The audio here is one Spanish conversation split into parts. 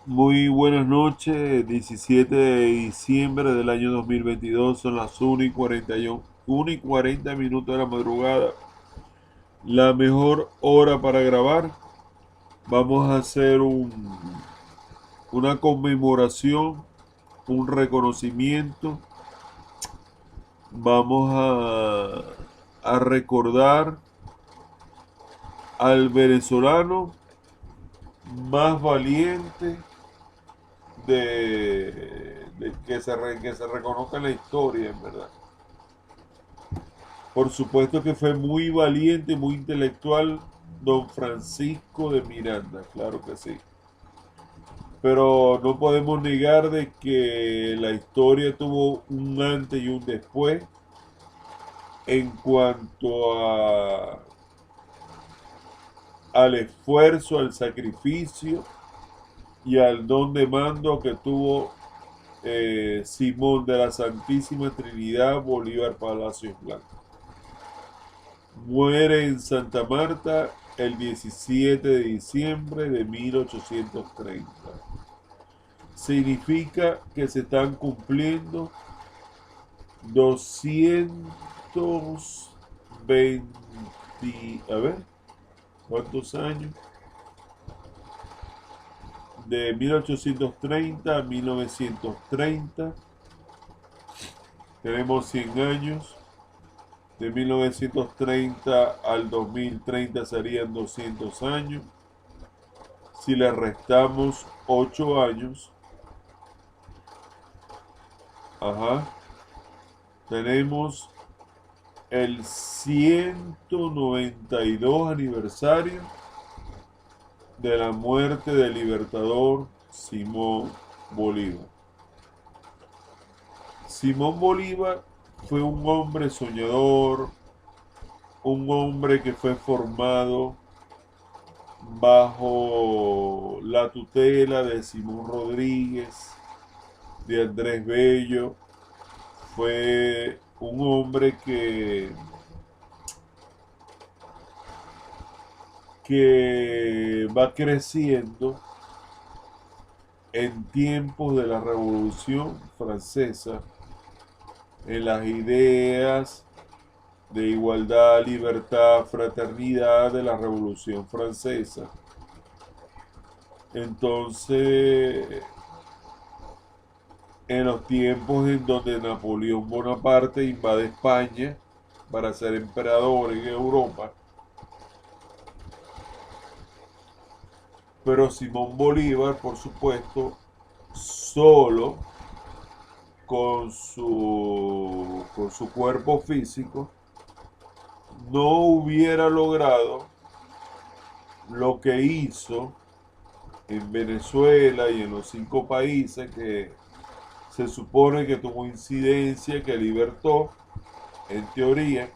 Muy buenas noches, 17 de diciembre del año 2022, son las 1 y 40 minutos de la madrugada. La mejor hora para grabar. Vamos a hacer una conmemoración, un reconocimiento. Vamos a recordar al venezolano más valiente que se reconozca en la historia, en verdad. Por supuesto que fue muy valiente, muy intelectual, don Francisco de Miranda, claro que sí. Pero no podemos negar de que la historia tuvo un antes y un después en cuanto al esfuerzo, al sacrificio y al don de mando que tuvo Simón de la Santísima Trinidad Bolívar Palacios Blanco. Muere en Santa Marta el 17 de diciembre de 1830. Significa que se están cumpliendo 220, a ver, ¿cuántos años? De 1830 a 1930, tenemos 100 años. De 1930 al 2030 serían 200 años. Si le restamos 8 años, ajá, tenemos el 192 aniversario de la muerte del libertador Simón Bolívar. Simón Bolívar fue un hombre soñador, un hombre que fue formado bajo la tutela de Simón Rodríguez, de Andrés Bello. Fue un hombre que va creciendo en tiempos de la Revolución Francesa, en las ideas de igualdad, libertad, fraternidad de la Revolución Francesa. Entonces, en los tiempos en donde Napoleón Bonaparte invade España para ser emperador en Europa, pero Simón Bolívar, por supuesto, solo con su cuerpo físico, no hubiera logrado lo que hizo en Venezuela y en los 5 países que se supone que tuvo incidencia, que libertó, en teoría,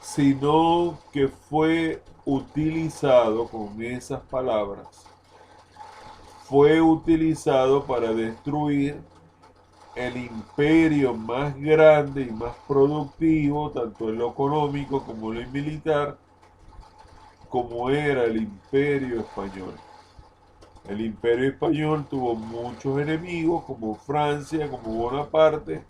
sino que fue utilizado con esas palabras, fue utilizado para destruir el imperio más grande y más productivo, tanto en lo económico como en lo militar, como era el imperio español. El imperio español tuvo muchos enemigos, como Francia, como Bonaparte,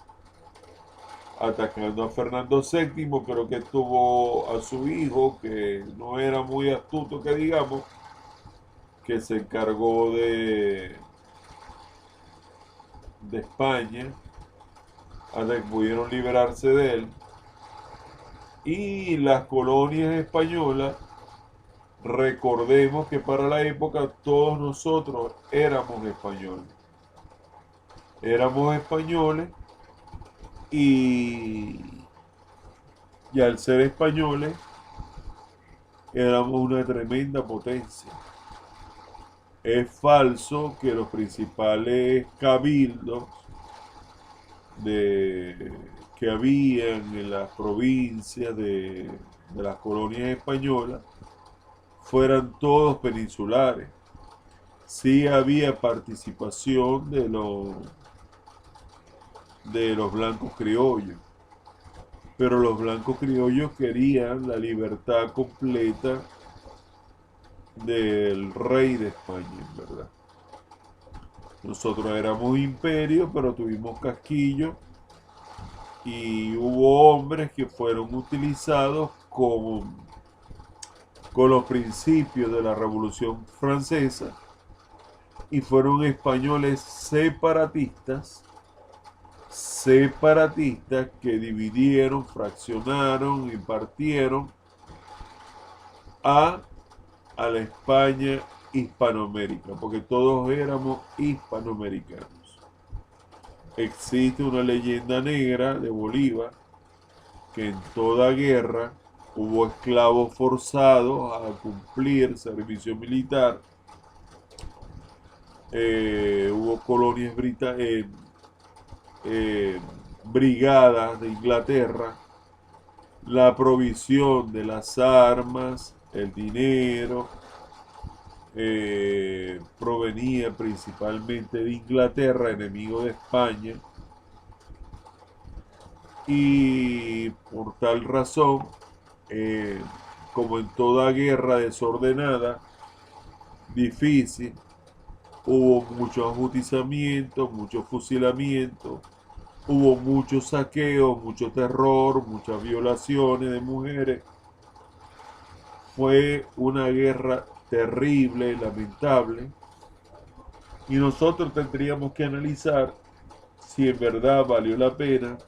atacando a Fernando VII, creo que tuvo a su hijo, que no era muy astuto, que digamos, que se encargó de España, hasta que pudieron liberarse de él. Y las colonias españolas, recordemos que para la época todos nosotros éramos españoles. Éramos españoles y, y al ser españoles éramos una tremenda potencia. Es falso que los principales cabildos de, que habían en las provincias de las colonias españolas fueran todos peninsulares. Sí había participación de los blancos criollos, pero los blancos criollos querían la libertad completa del rey de España, en verdad. Nosotros éramos imperio, pero tuvimos casquillo y hubo hombres que fueron utilizados con los principios de la Revolución Francesa y fueron españoles separatistas que dividieron, fraccionaron y partieron a, a la España hispanoamérica, porque todos éramos hispanoamericanos. Existe una leyenda negra de Bolívar que en toda guerra hubo esclavos forzados a cumplir servicio militar, hubo colonias brigadas de Inglaterra, la provisión de las armas, el dinero, provenía principalmente de Inglaterra, enemigo de España, y por tal razón, como en toda guerra desordenada, difícil, hubo mucho ajusticiamiento, mucho fusilamiento, hubo mucho saqueo, mucho terror, muchas violaciones de mujeres. Fue una guerra terrible, lamentable, y nosotros tendríamos que analizar si en verdad valió la pena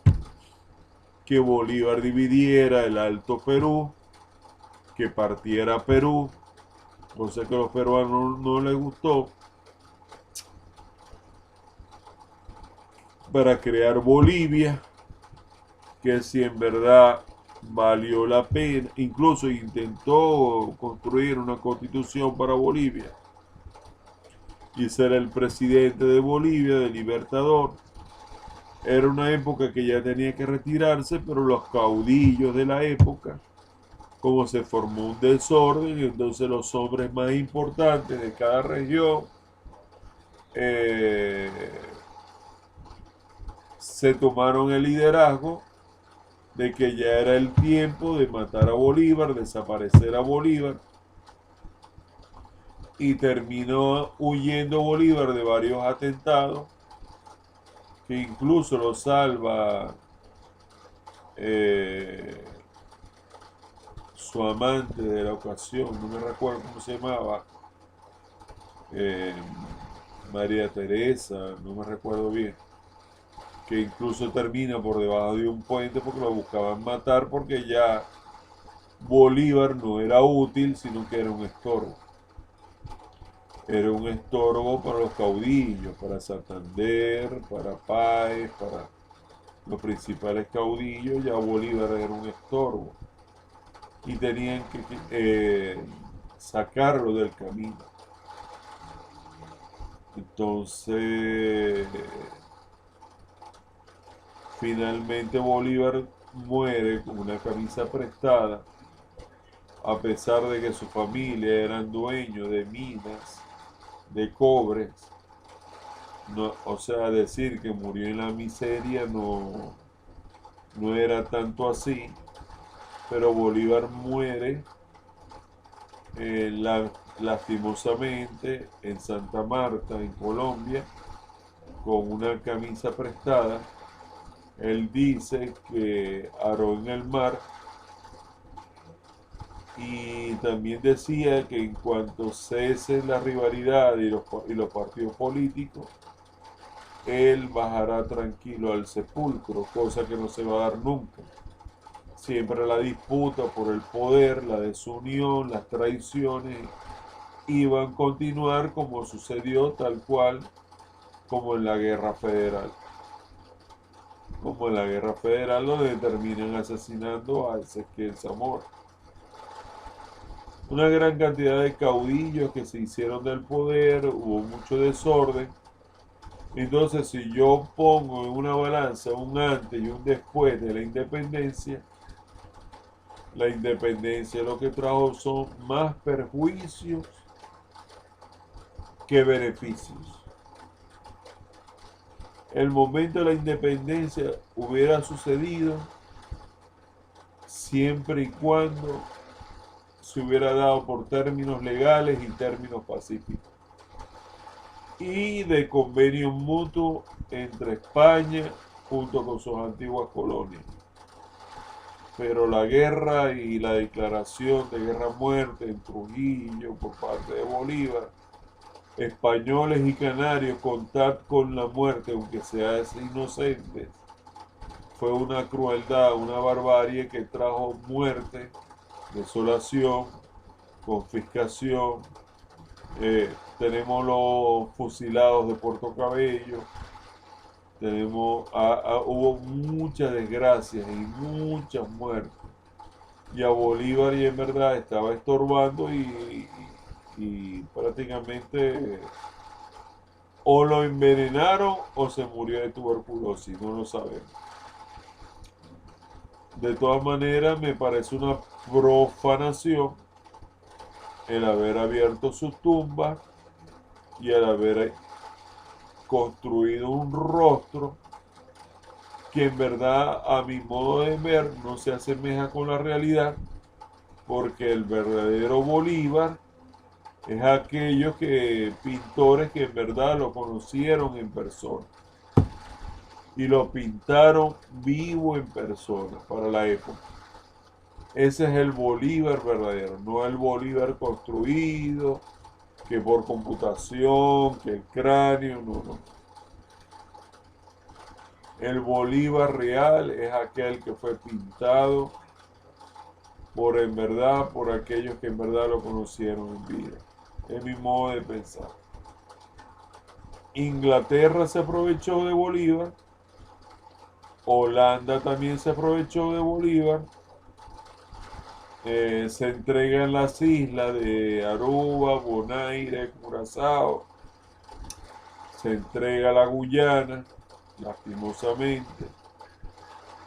que Bolívar dividiera el Alto Perú, que partiera Perú, cosa que a los peruanos no les gustó, para crear Bolivia, que si en verdad valió la pena, incluso intentó construir una constitución para Bolivia y ser el presidente de Bolivia, de Libertador. Era una época que ya tenía que retirarse, pero los caudillos de la época, como se formó un desorden, entonces los hombres más importantes de cada región eh, se tomaron el liderazgo de que ya era el tiempo de matar a Bolívar, desaparecer a Bolívar, y terminó huyendo Bolívar de varios atentados, que incluso lo salva eh, su amante de la ocasión, no me recuerdo cómo se llamaba, eh, María Teresa, no me recuerdo bien, que incluso termina por debajo de un puente porque lo buscaban matar porque ya Bolívar no era útil, sino que era un estorbo. Era un estorbo para los caudillos, para Santander, para Páez, para los principales caudillos. Ya Bolívar era un estorbo y tenían que sacarlo del camino. Entonces, finalmente Bolívar muere con una camisa prestada, a pesar de que su familia eran dueños de minas de cobre. No, o sea, decir que murió en la miseria no era tanto así, pero Bolívar muere lastimosamente en Santa Marta, en Colombia, con una camisa prestada. Él dice que aró en el mar y también decía que en cuanto cese la rivalidad y los partidos políticos, él bajará tranquilo al sepulcro, cosa que no se va a dar nunca. Siempre la disputa por el poder, la desunión, las traiciones iban a continuar como sucedió tal cual como en la Guerra Federal. Como en la Guerra Federal donde terminan asesinando a Ezequiel Zamora. Una gran cantidad de caudillos que se hicieron del poder, hubo mucho desorden. Entonces, si yo pongo en una balanza un antes y un después de la independencia lo que trajo son más perjuicios que beneficios. El momento de la independencia hubiera sucedido siempre y cuando se hubiera dado por términos legales y términos pacíficos, y de convenio mutuo entre España junto con sus antiguas colonias. Pero la guerra y la declaración de guerra a muerte en Trujillo por parte de Bolívar, españoles y canarios contar con la muerte, aunque sean inocentes, fue una crueldad, una barbarie que trajo muerte, desolación, confiscación. Tenemos los fusilados de Puerto Cabello, hubo muchas desgracias y muchas muertes. Y a Bolívar y en verdad estaba estorbando y prácticamente o lo envenenaron o se murió de tuberculosis, no lo sabemos. De todas maneras, me parece una profanación el haber abierto sus tumbas y el haber construido un rostro que en verdad, a mi modo de ver, no se asemeja con la realidad, porque el verdadero Bolívar es aquellos pintores que en verdad lo conocieron en persona y lo pintaron vivo en persona para la época. Ese es el Bolívar verdadero, no el Bolívar construido, que por computación, que el cráneo, no. El Bolívar real es aquel que fue pintado por aquellos que en verdad lo conocieron en vida. Es mi modo de pensar. Inglaterra se aprovechó de Bolívar, Holanda también se aprovechó de Bolívar, se entregan las islas de Aruba, Bonaire, Curazao, se entrega la Guyana, lastimosamente,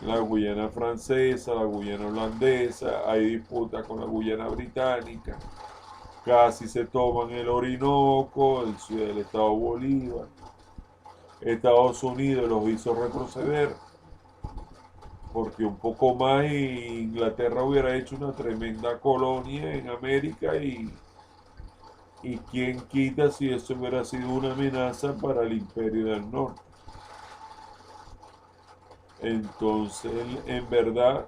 la Guyana francesa, la Guyana holandesa, hay disputa con la Guyana británica, casi se toman el Orinoco, el estado Bolívar, Estados Unidos los hizo retroceder, porque un poco más Inglaterra hubiera hecho una tremenda colonia en América y quién quita si eso hubiera sido una amenaza para el Imperio del Norte. Entonces, en verdad,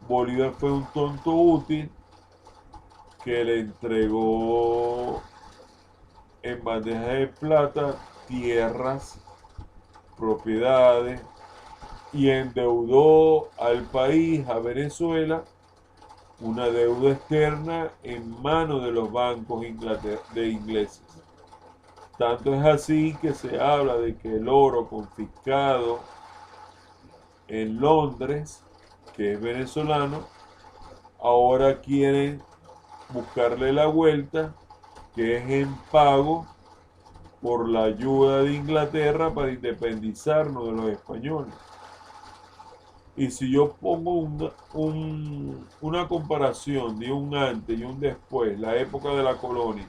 Bolívar fue un tonto útil que le entregó en bandeja de plata tierras, propiedades, y endeudó al país, a Venezuela, una deuda externa en manos de los bancos de ingleses. Tanto es así que se habla de que el oro confiscado en Londres, que es venezolano, ahora quieren buscarle la vuelta, que es en pago por la ayuda de Inglaterra para independizarnos de los españoles. Y si yo pongo una comparación de un antes y un después, la época de la colonia,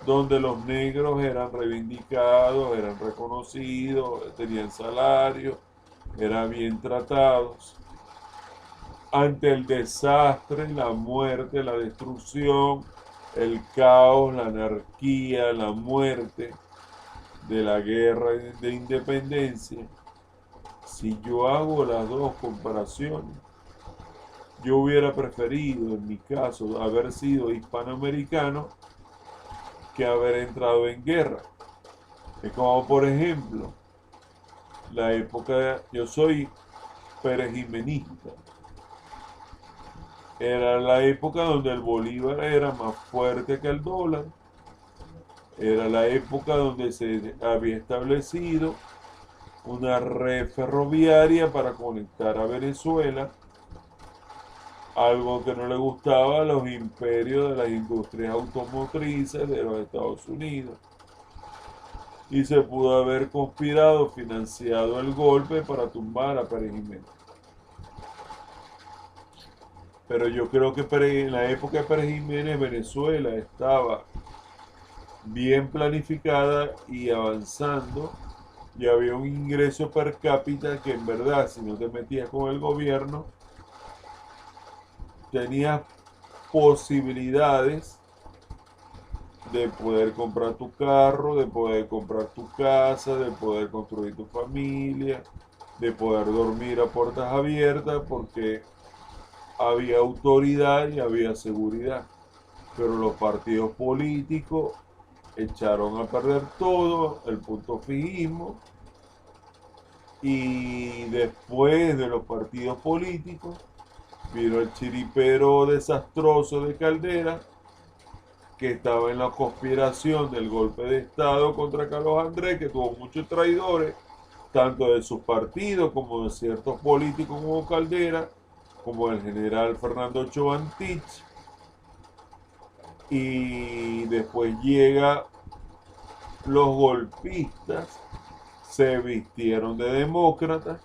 donde los negros eran reivindicados, eran reconocidos, tenían salario, eran bien tratados, ante el desastre, la muerte, la destrucción, el caos, la anarquía, la muerte de la guerra de independencia, si yo hago las dos comparaciones, yo hubiera preferido, en mi caso, haber sido hispanoamericano que haber entrado en guerra. Es como, por ejemplo, la época, yo soy perejimenista. Era la época donde el bolívar era más fuerte que el dólar. Era la época donde se había establecido una red ferroviaria para conectar a Venezuela, algo que no le gustaba a los imperios de las industrias automotrices de los Estados Unidos. Y se pudo haber conspirado, financiado el golpe para tumbar a Pérez Jiménez. Pero yo creo que en la época de Pérez Jiménez, Venezuela estaba bien planificada y avanzando, y había un ingreso per cápita que en verdad, si no te metías con el gobierno, tenías posibilidades de poder comprar tu carro, de poder comprar tu casa, de poder construir tu familia, de poder dormir a puertas abiertas, porque había autoridad y había seguridad. Pero los partidos políticos echaron a perder todo, el punto fijismo, y después de los partidos políticos vino el chiripero desastroso de Caldera, que estaba en la conspiración del golpe de Estado contra Carlos Andrés, que tuvo muchos traidores, tanto de sus partidos como de ciertos políticos como Caldera, como el general Fernando Chovantich. Y después llega los golpistas, se vistieron de demócratas,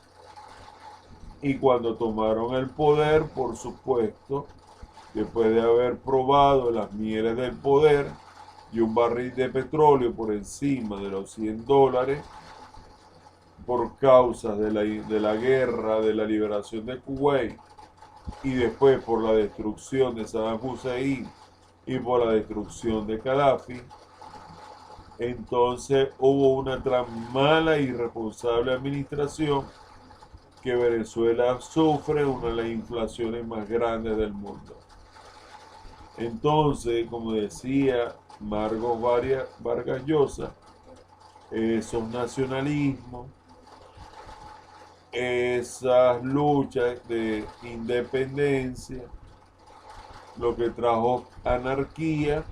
y cuando tomaron el poder, por supuesto, después de haber probado las mieles del poder y un barril de petróleo por encima de los $100, por causa de la guerra, de la liberación de Kuwait, y después por la destrucción de Saddam Hussein y por la destrucción de Gaddafi, entonces hubo una tan mala y irresponsable administración que Venezuela sufre una de las inflaciones más grandes del mundo. Entonces, como decía Margot Vargas Llosa, esos nacionalismos, esas luchas de independencia, lo que trajo anarquía,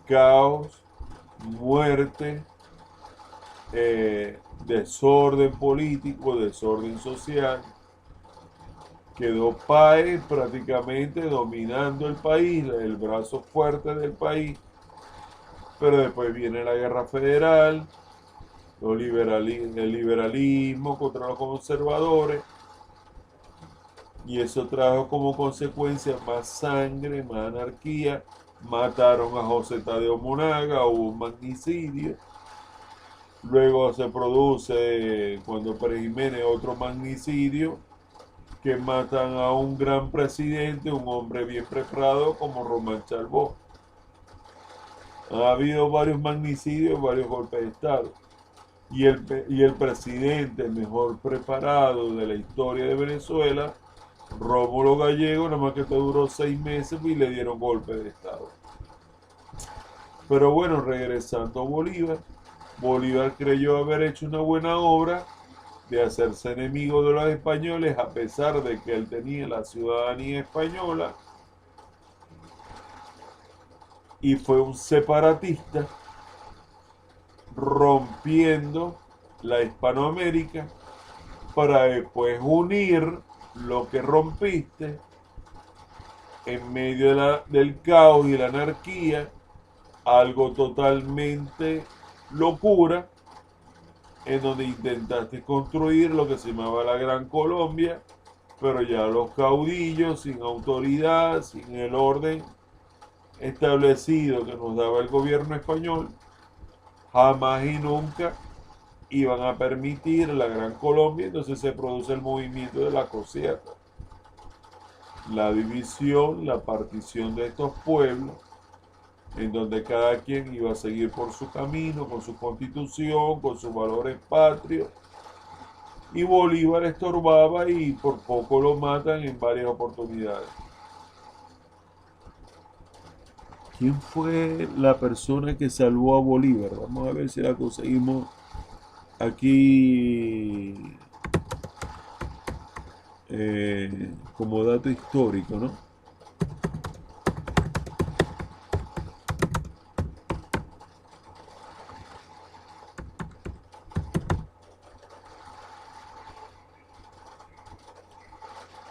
caos, muerte, desorden político, desorden social. Quedó Páez prácticamente dominando el país, el brazo fuerte del país, pero después viene la guerra federal, el liberalismo contra los conservadores, y eso trajo como consecuencia más sangre, más anarquía. Mataron a José Tadeo Monaga, hubo un magnicidio. Luego se produce, cuando Pérez Jiménez, otro magnicidio, que matan a un gran presidente, un hombre bien preparado como Román Chalbó. Ha habido varios magnicidios, varios golpes de Estado. Y el presidente mejor preparado de la historia de Venezuela, Rómulo Gallego, nada más que esto duró 6 meses y le dieron golpe de Estado. Pero bueno, regresando a Bolívar, Bolívar creyó haber hecho una buena obra de hacerse enemigo de los españoles, a pesar de que él tenía la ciudadanía española, y fue un separatista, rompiendo la Hispanoamérica para después unir lo que rompiste en medio del caos y la anarquía, algo totalmente locura, en donde intentaste construir lo que se llamaba la Gran Colombia, pero ya los caudillos, sin autoridad, sin el orden establecido que nos daba el gobierno español, jamás y nunca iban a permitir la Gran Colombia. Entonces se produce el movimiento de la Cosierta, la división, la partición de estos pueblos, en donde cada quien iba a seguir por su camino, con su constitución, con sus valores patrios, y Bolívar estorbaba y por poco lo matan en varias oportunidades. ¿Quién fue la persona que salvó a Bolívar? Vamos a ver si la conseguimos aquí como dato histórico, ¿no?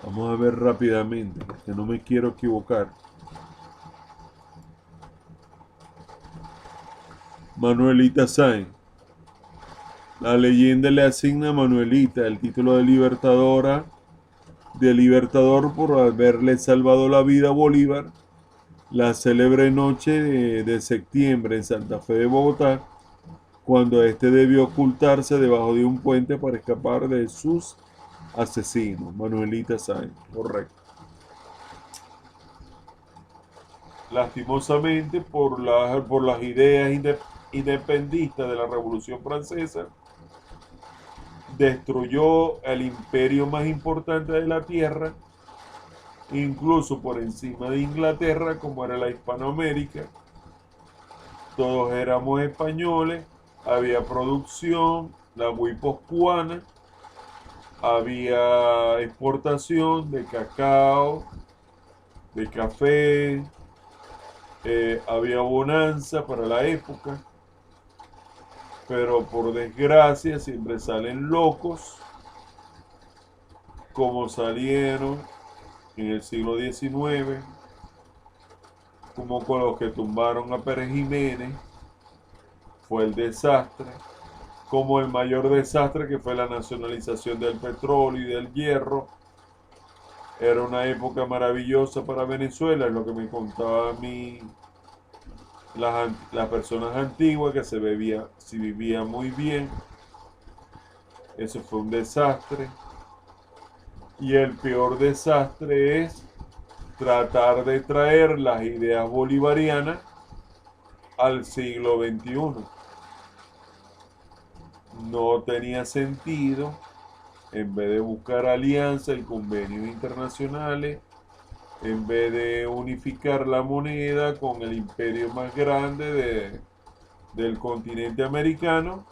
Vamos a ver rápidamente, porque no me quiero equivocar. Manuelita Sáenz. La leyenda le asigna a Manuelita el título de libertador por haberle salvado la vida a Bolívar la célebre noche de septiembre en Santa Fe de Bogotá, cuando este debió ocultarse debajo de un puente para escapar de sus asesinos. Manuelita Sáenz, correcto. lastimosamente por las ideas independistas de la Revolución Francesa, destruyó el imperio más importante de la tierra, incluso por encima de Inglaterra, como era la Hispanoamérica. Todos éramos españoles, había producción, la guipuzcoana, había exportación de cacao, de café, había bonanza para la época, pero por desgracia siempre salen locos, como salieron en el siglo XIX, como con los que tumbaron a Pérez Jiménez, fue el desastre, como el mayor desastre que fue la nacionalización del petróleo y del hierro. Era una época maravillosa para Venezuela, es lo que me contaba a mí las personas antiguas, que se vivía muy bien. Eso fue un desastre. Y el peor desastre es tratar de traer las ideas bolivarianas al siglo XXI. No tenía sentido, en vez de buscar alianzas y convenios internacionales, en vez de unificar la moneda con el imperio más grande del continente americano,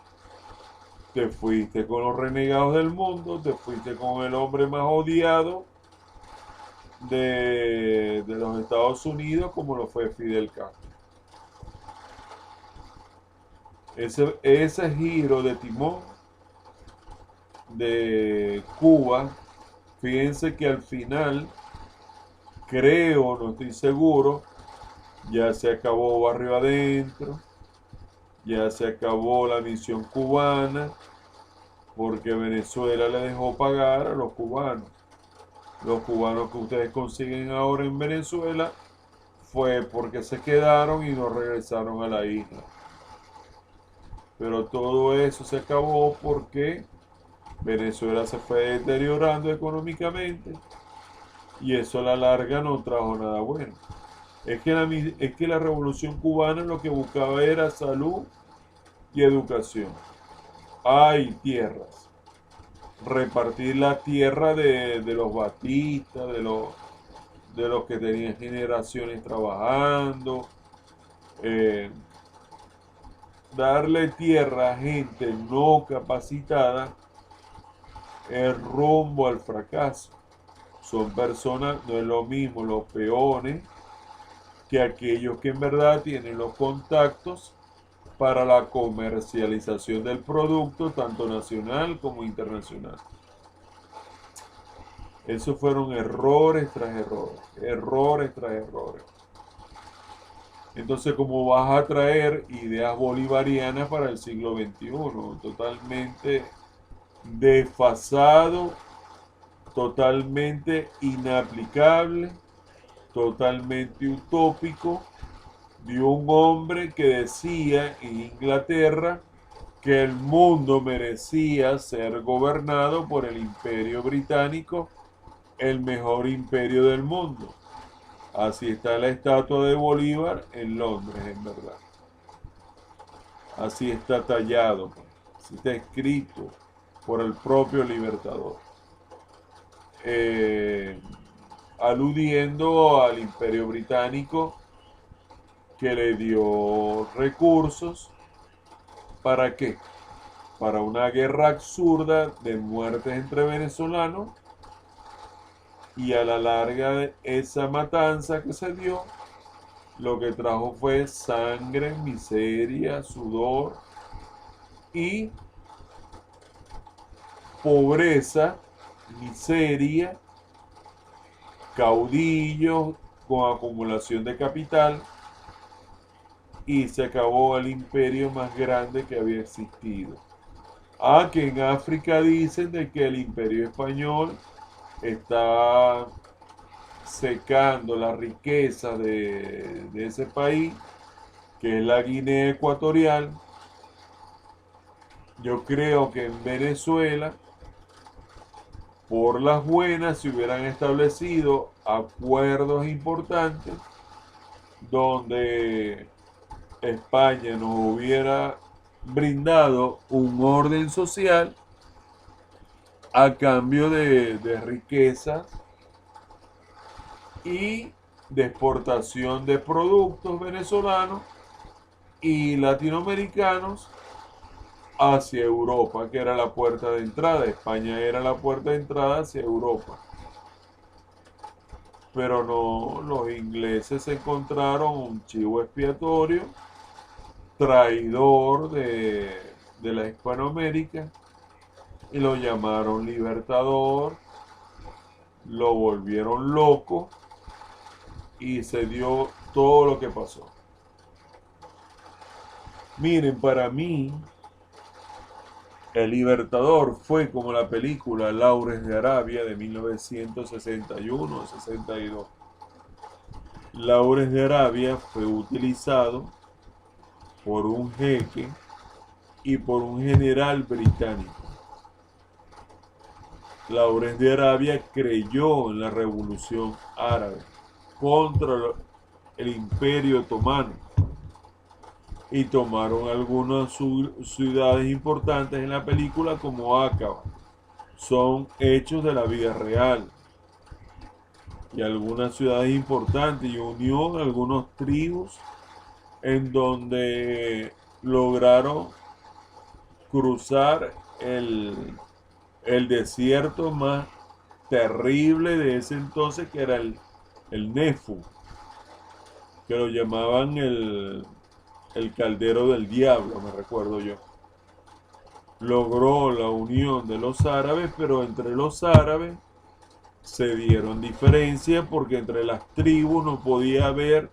te fuiste con los renegados del mundo, te fuiste con el hombre más odiado de los Estados Unidos, como lo fue Fidel Castro. Ese giro de timón de Cuba, fíjense que al final, creo, no estoy seguro, ya se acabó Barrio Adentro, ya se acabó la misión cubana, porque Venezuela le dejó pagar a los cubanos. Los cubanos que ustedes consiguen ahora en Venezuela fue porque se quedaron y no regresaron a la isla. Pero todo eso se acabó porque Venezuela se fue deteriorando económicamente y eso a la larga no trajo nada bueno. Es que la revolución cubana lo que buscaba era salud y educación. Hay tierras. Repartir la tierra de los batistas, de los que tenían generaciones trabajando. eh, Darle tierra a gente no capacitada es rumbo al fracaso. Son personas, no es lo mismo los peones que aquellos que en verdad tienen los contactos para la comercialización del producto, tanto nacional como internacional. Esos fueron errores tras errores, errores tras errores. Entonces, ¿cómo vas a traer ideas bolivarianas para el siglo XXI? Totalmente desfasado, totalmente inaplicable, totalmente utópico, de un hombre que decía en Inglaterra que el mundo merecía ser gobernado por el imperio británico, el mejor imperio del mundo. Así está la estatua de Bolívar en Londres, en verdad. Así está tallado, así está escrito por el propio Libertador. Eh, Aludiendo al imperio británico que le dio recursos. ¿Para qué? Para una guerra absurda de muertes entre venezolanos, y a la larga esa matanza que se dio, lo que trajo fue sangre, miseria, sudor y pobreza, miseria, caudillos con acumulación de capital, y se acabó el imperio más grande que había existido. Que en África dicen de que el imperio español está secando la riqueza de ese país, que es la Guinea Ecuatorial. Yo creo que en Venezuela, por las buenas, se hubieran establecido acuerdos importantes donde España nos hubiera brindado un orden social a cambio de riquezas y de exportación de productos venezolanos y latinoamericanos hacia Europa, que era la puerta de entrada. España era la puerta de entrada hacia Europa. Pero no, los ingleses encontraron un chivo expiatorio, traidor de la Hispanoamérica, y lo llamaron libertador, lo volvieron loco y se dio todo lo que pasó. Miren, para mí, El Libertador fue como la película Lawrence de Arabia de 1961-62. Lawrence de Arabia fue utilizado por un jeque y por un general británico. Lawrence de Arabia creyó en la revolución árabe contra el imperio otomano y tomaron algunas ciudades importantes en la película como Aqaba. Son hechos de la vida real. Y algunas ciudades importantes y unió algunos tribus en donde lograron cruzar el desierto más terrible de ese entonces, que era el Nefu, que lo llamaban el caldero del diablo, me recuerdo yo. Logró la unión de los árabes, pero entre los árabes se dieron diferencias porque entre las tribus no podía haber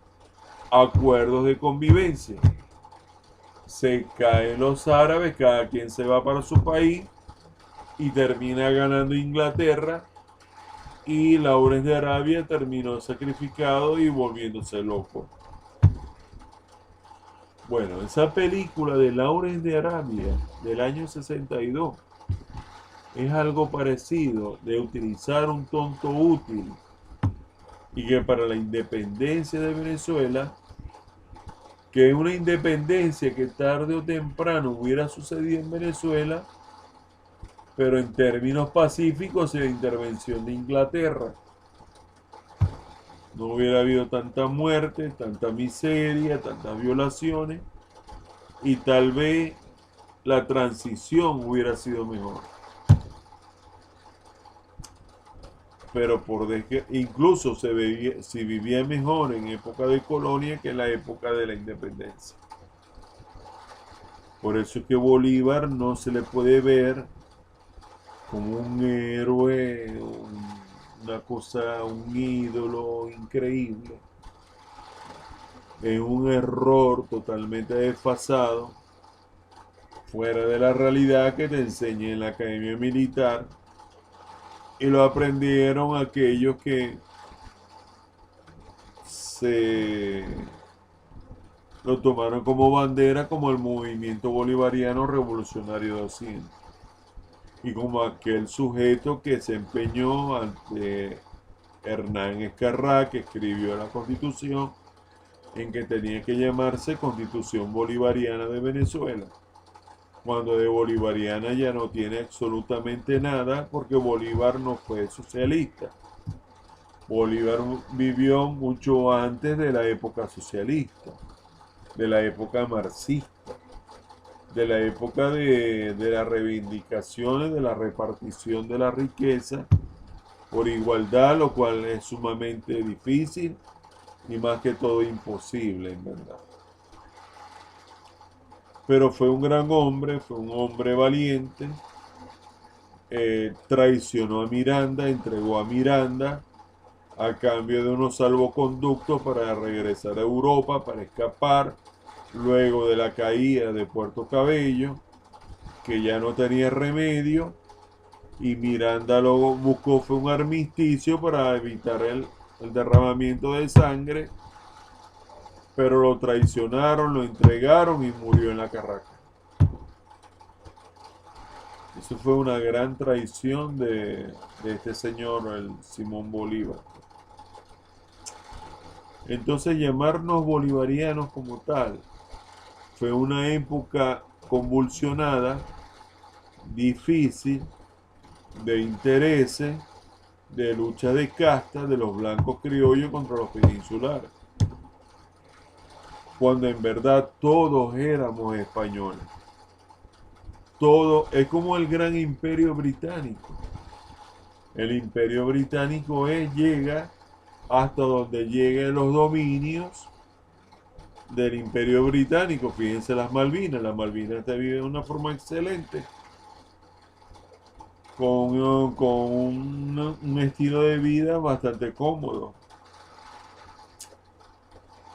acuerdos de convivencia. Se caen los árabes, cada quien se va para su país y termina ganando Inglaterra, y Lawrence de Arabia terminó sacrificado y volviéndose loco. Bueno, esa película de Lawrence de Arabia del año 62 es algo parecido, de utilizar un tonto útil, y que para la independencia de Venezuela, que es una independencia que tarde o temprano hubiera sucedido en Venezuela, pero en términos pacíficos y de intervención de Inglaterra. No hubiera habido tanta muerte, tanta miseria, tantas violaciones, y tal vez la transición hubiera sido mejor. Pero incluso se vivía mejor en época de colonia que en la época de la independencia. Por eso es que Bolívar no se le puede ver como un héroe, una cosa, un ídolo increíble. Es un error totalmente desfasado, fuera de la realidad, que te enseñé en la academia militar, y lo aprendieron aquellos que se lo tomaron como bandera, como el movimiento bolivariano revolucionario de Occidente, y como aquel sujeto que se empeñó ante Hernán Escarrá, que escribió la Constitución, en que tenía que llamarse Constitución Bolivariana de Venezuela, cuando de bolivariana ya no tiene absolutamente nada, porque Bolívar no fue socialista. Bolívar vivió mucho antes de la época socialista, de la época marxista, de la época de las reivindicaciones, de la repartición de la riqueza por igualdad, lo cual es sumamente difícil y más que todo imposible, en verdad. Pero fue un gran hombre, fue un hombre valiente, traicionó a Miranda, entregó a Miranda a cambio de unos salvoconductos para regresar a Europa, para escapar luego de la caída de Puerto Cabello, que ya no tenía remedio, y Miranda lo buscó, fue un armisticio para evitar el derramamiento de sangre, pero lo traicionaron, lo entregaron y murió en la Carraca. Eso fue una gran traición de este señor, el Simón Bolívar. Entonces llamarnos bolivarianos como tal fue una época convulsionada, difícil, de intereses, de lucha de casta de los blancos criollos contra los peninsulares, cuando en verdad todos éramos españoles. Todo es como el gran imperio británico. El imperio británico llega hasta donde lleguen los dominios del imperio británico. Fíjense las Malvinas te viven de una forma excelente, con un estilo de vida bastante cómodo.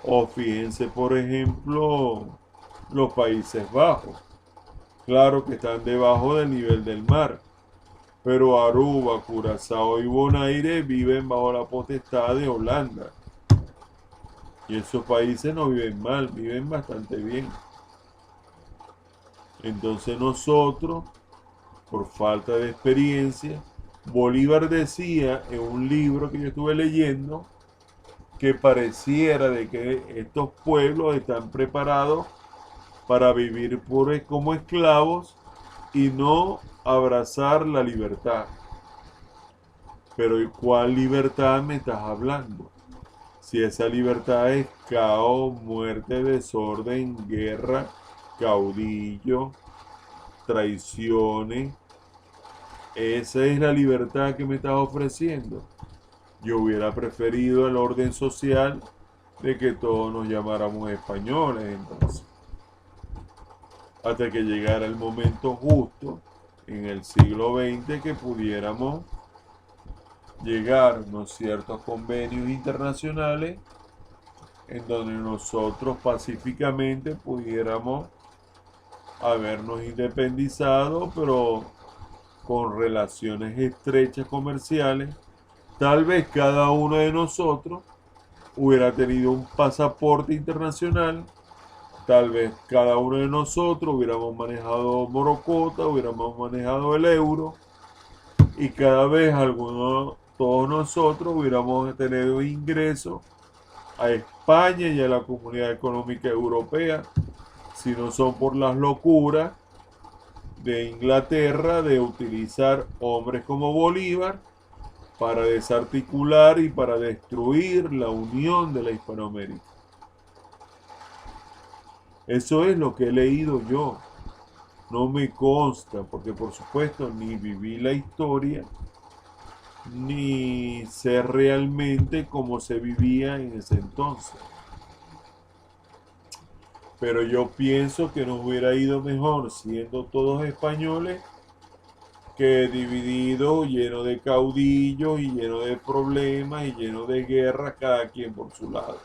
O fíjense, por ejemplo, los Países Bajos. Claro que están debajo del nivel del mar, pero Aruba, Curazao y Bonaire viven bajo la potestad de Holanda. Y esos países no viven mal, viven bastante bien. Entonces nosotros, por falta de experiencia, Bolívar decía en un libro que yo estuve leyendo que pareciera de que estos pueblos están preparados para vivir como esclavos y no abrazar la libertad. Pero ¿cuál libertad me estás hablando? Si esa libertad es caos, muerte, desorden, guerra, caudillo, traiciones, esa es la libertad que me estás ofreciendo. Yo hubiera preferido el orden social de que todos nos llamáramos españoles entonces. Hasta que llegara el momento justo en el siglo XX que pudiéramos llegar a unos ciertos convenios internacionales en donde nosotros pacíficamente pudiéramos habernos independizado, pero con relaciones estrechas comerciales. Tal vez cada uno de nosotros hubiera tenido un pasaporte internacional, tal vez cada uno de nosotros hubiéramos manejado Morocota, hubiéramos manejado el euro, y cada vez todos nosotros hubiéramos tenido ingresos a España y a la Comunidad Económica Europea, si no son por las locuras de Inglaterra de utilizar hombres como Bolívar para desarticular y para destruir la unión de la Hispanoamérica. Eso es lo que he leído yo. No me consta, porque por supuesto ni viví la historia, ni sé realmente cómo se vivía en ese entonces. Pero yo pienso que nos hubiera ido mejor siendo todos españoles que divididos, lleno de caudillos y lleno de problemas y lleno de guerras, cada quien por su lado.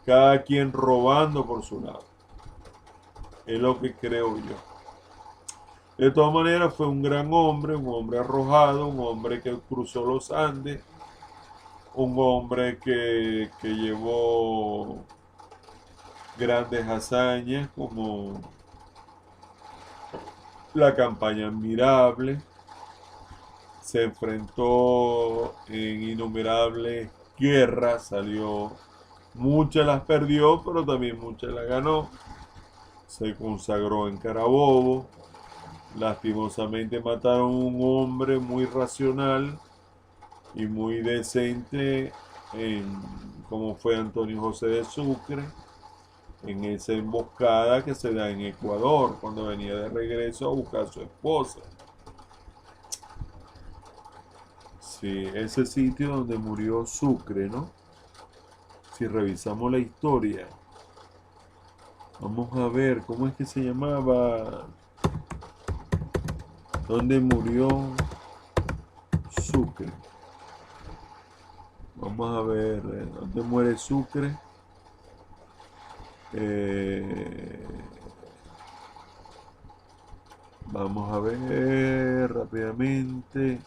Cada quien robando por su lado. Es lo que creo yo. De todas maneras fue un gran hombre, un hombre arrojado, un hombre que cruzó los Andes, un hombre que llevó grandes hazañas como la campaña Admirable, se enfrentó en innumerables guerras, salió, muchas las perdió, pero también muchas las ganó, se consagró en Carabobo, lastimosamente mataron a un hombre muy racional y muy decente como fue Antonio José de Sucre, en esa emboscada que se da en Ecuador cuando venía de regreso a buscar a su esposa. Sí, ese sitio donde murió Sucre, ¿no? Si revisamos la historia, vamos a ver cómo es que se llamaba, dónde murió Sucre. Vamos a ver, ¿dónde muere Sucre? Vamos a ver rápidamente.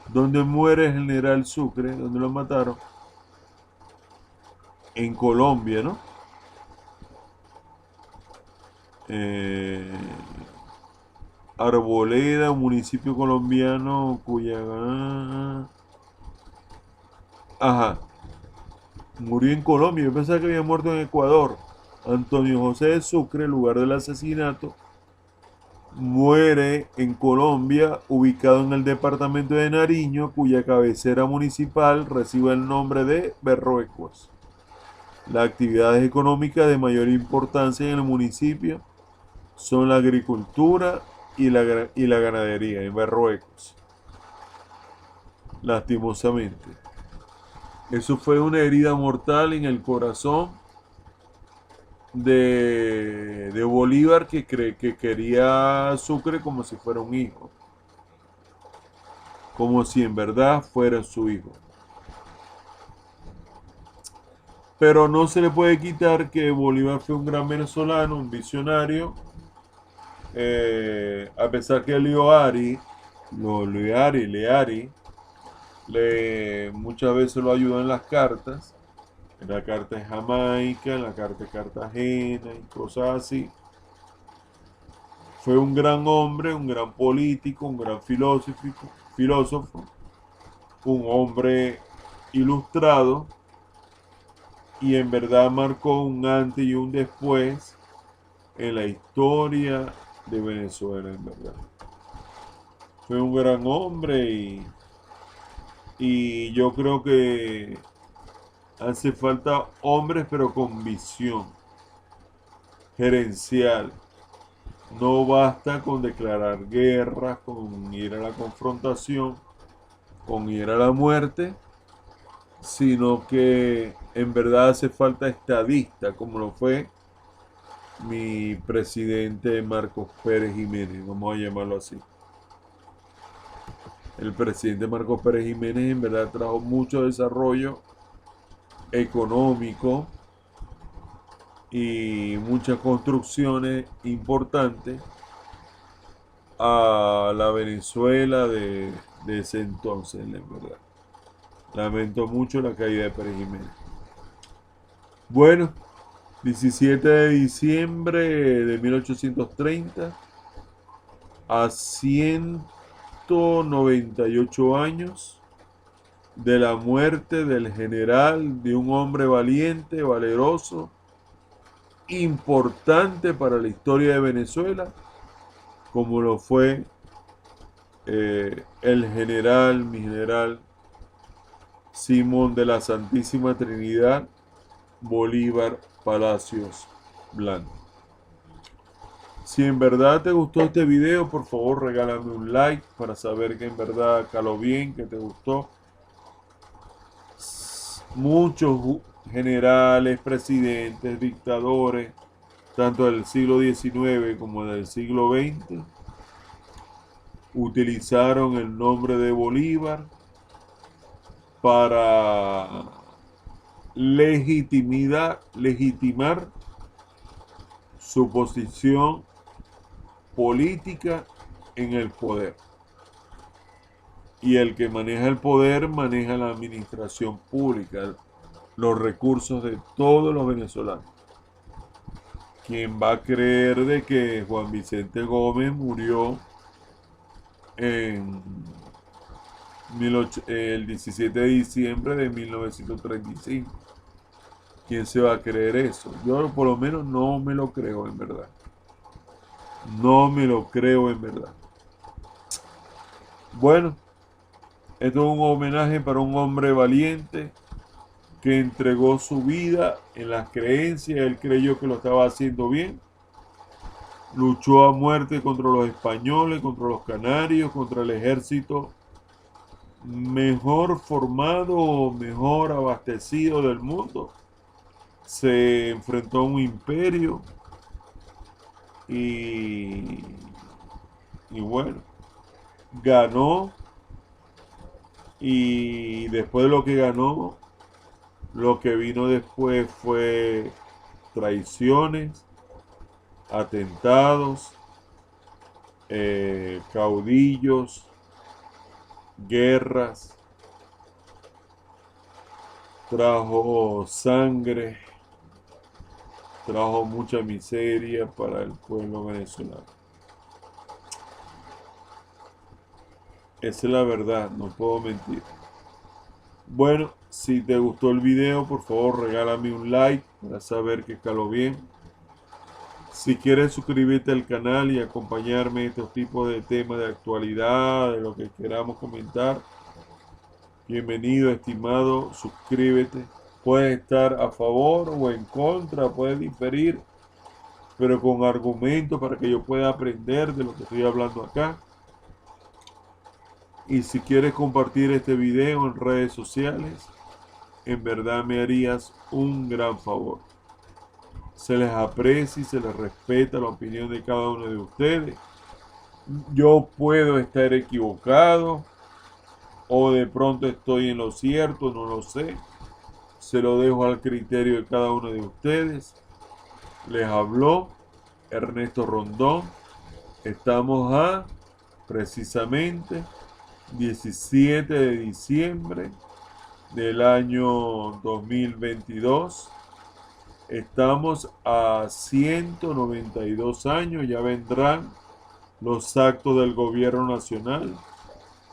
¿Dónde muere el general Sucre? ¿Dónde lo mataron? En Colombia, ¿no? Eh, Arboleda, un municipio colombiano cuya... Ajá. Murió en Colombia, yo pensaba que había muerto en Ecuador. Antonio José de Sucre, lugar del asesinato, muere en Colombia, ubicado en el departamento de Nariño, cuya cabecera municipal recibe el nombre de Berruecos. Las actividades económicas de mayor importancia en el municipio son la agricultura y la ganadería en Berruecos. Lastimosamente. Eso fue una herida mortal en el corazón de Bolívar que quería a Sucre como si fuera un hijo. Como si en verdad fuera su hijo. Pero no se le puede quitar que Bolívar fue un gran venezolano, un visionario. A pesar que Leari, muchas veces lo ayudó en las cartas. En la carta de Jamaica, en la carta de Cartagena y cosas así. Fue un gran hombre, un gran político, un gran filósofo, un hombre ilustrado y en verdad marcó un antes y un después en la historia de Venezuela, en verdad. Fue un gran hombre y yo creo que hace falta hombres pero con visión gerencial. No basta con declarar guerras, con ir a la confrontación, con ir a la muerte, sino que en verdad hace falta estadista, como lo fue mi presidente Marcos Pérez Jiménez, vamos a llamarlo así. El presidente Marcos Pérez Jiménez en verdad trajo mucho desarrollo económico y muchas construcciones importantes a la Venezuela de ese entonces, en verdad. Lamento mucho la caída de Pérez Jiménez. Bueno, 17 de diciembre de 1830, a 198 años de la muerte del general, de un hombre valiente, valeroso, importante para la historia de Venezuela, como lo fue mi general Simón de la Santísima Trinidad Bolívar Palacios Blanco. Si en verdad te gustó este video, por favor regálame un like para saber que en verdad caló bien, que te gustó. Muchos generales, presidentes, dictadores, tanto del siglo XIX como del siglo XX, utilizaron el nombre de Bolívar para legitimar su posición política en el poder. Y el que maneja el poder maneja la administración pública, los recursos de todos los venezolanos. ¿Quién va a creer de que Juan Vicente Gómez murió en el 17 de diciembre de 1935? ¿Quién se va a creer eso? Yo por lo menos no me lo creo en verdad. No me lo creo en verdad. Bueno, esto es un homenaje para un hombre valiente que entregó su vida en las creencias. Él creyó que lo estaba haciendo bien. Luchó a muerte contra los españoles, contra los canarios, contra el ejército mejor formado, mejor abastecido del mundo. Se enfrentó a un imperio y, y bueno, ganó y después de lo que ganó, lo que vino después fue traiciones, atentados, caudillos, guerras, trajo sangre, trajo mucha miseria para el pueblo venezolano. Esa es la verdad, no puedo mentir. Bueno, Si te gustó el video, por favor regálame un like para saber que caló bien. Si quieres suscribirte al canal y acompañarme en estos tipos de temas de actualidad, de lo que queramos comentar, bienvenido, estimado, suscríbete. Puedes estar a favor o en contra, puedes diferir, pero con argumentos para que yo pueda aprender de lo que estoy hablando acá. Y si quieres compartir este video en redes sociales, en verdad me harías un gran favor. Se les aprecia y se les respeta la opinión de cada uno de ustedes. Yo puedo estar equivocado o de pronto estoy en lo cierto, no lo sé. Se lo dejo al criterio de cada uno de ustedes. Les habló Ernesto Rondón. Estamos a precisamente 17 de diciembre del año 2022. Estamos a 192 años, ya vendrán los actos del gobierno nacional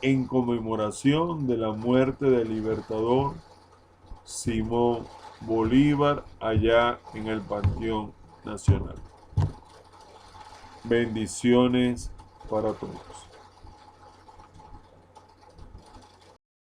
en conmemoración de la muerte del libertador Simón Bolívar allá en el Panteón Nacional. Bendiciones para todos.